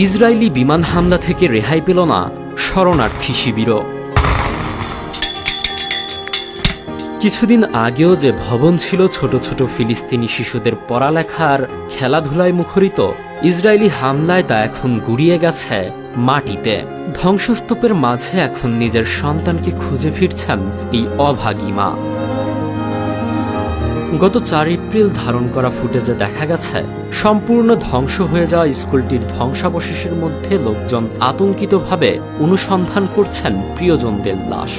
Israeli বিমান হামলা থেকে রেহাই পেল না শরণার্থী শিবিরও। কিছুদিন আগেও যে ভবন ছিল ছোট ছোট ফিলিস্তিনি শিশুদের পড়ালেখার খেলাধুলায় মুখরিত, ইসরায়েলি হামলায় তা এখন গুড়িয়ে গেছে মাটিতে। ধ্বংসস্তূপের মাঝে এখন নিজের সন্তানকে খুঁজে ফিরছেন এই অভাগী মা। গত 4 এপ্রিল ধারণ করা ফুটেজে দেখা গেছে সম্পূর্ণ ধ্বংস হয়ে যাওয়া স্কুলটির ধ্বংসাবশেষের মধ্যে লোকজন আতঙ্কিতভাবে অনুসন্ধান করছেন প্রিয়জনদের লাশ।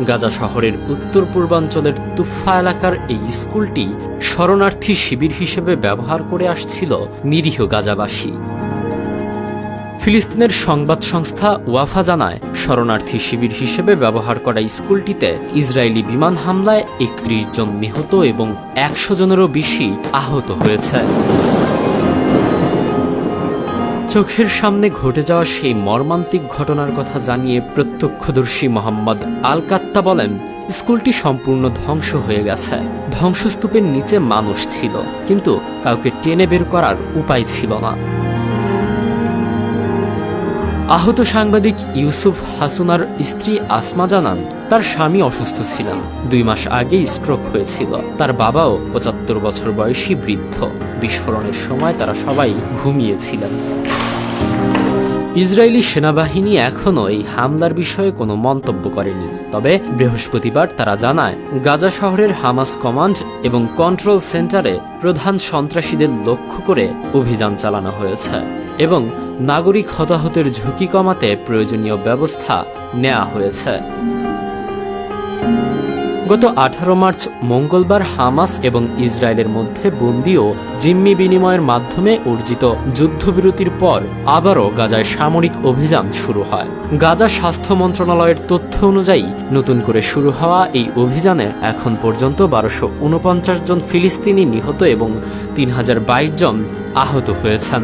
গাজা শহরের উত্তর পূর্বাঞ্চলের তুফা এলাকার এই স্কুলটি শরণার্থী শিবির হিসেবে ব্যবহার করে আসছিল নিরীহ গাজাবাসী। ফিলিস্তিনের সংবাদ সংস্থা ওয়াফা জানায়, শরণার্থী শিবির হিসেবে ব্যবহার করা স্কুলটিতে ইসরায়েলি বিমান হামলায় 31 জন নিহত এবং 100 জনেরও বেশি আহত হয়েছে। চোখের সামনে ঘটে যাওয়া সেই মর্মান্তিক ঘটনার কথা জানিয়ে প্রত্যক্ষদর্শী মোহাম্মদ আল কাত্তা বলেন, স্কুলটি সম্পূর্ণ ধ্বংস হয়ে গেছে। ধ্বংসস্তূপের নিচে মানুষ ছিল, কিন্তু কাউকে টেনে বের করার উপায় ছিল না। আহত সাংবাদিক ইউসুফ হাসুনার স্ত্রী আসমা জানান, তার স্বামী অসুস্থ ছিলেন। 2 মাস আগে স্ট্রোক হয়েছিল। তার বাবাও 75 বছর বয়সী বৃদ্ধ। বিস্ফোরণের সময় তারা সবাই ঘুমিয়েছিলেন। ইসরায়েলি সেনাবাহিনী এখনও এই হামলার বিষয়ে কোনো মন্তব্য করেনি। তবে বৃহস্পতিবার তারা জানায়, গাজা শহরের হামাস কমান্ড এবং কন্ট্রোল সেন্টারে প্রধান সন্ত্রাসীদের লক্ষ্য করে অভিযান চালানো হয়েছে এবং নাগরিক হতাহতের ঝুঁকি কমাতে প্রয়োজনীয় ব্যবস্থা নেওয়া হয়েছে। গত 18 মার্চ মঙ্গলবার হামাস এবং ইসরায়েলের মধ্যে বন্দী ও জিম্মি বিনিময়ের মাধ্যমে অর্জিত যুদ্ধবিরতির পর আবারও গাজায় সামরিক অভিযান শুরু হয়। গাজা স্বাস্থ্য মন্ত্রণালয়ের তথ্য অনুযায়ী নতুন করে শুরু হওয়া এই অভিযানে এখন পর্যন্ত 1249 জন ফিলিস্তিনি নিহত এবং 3022 জন আহত হয়েছেন।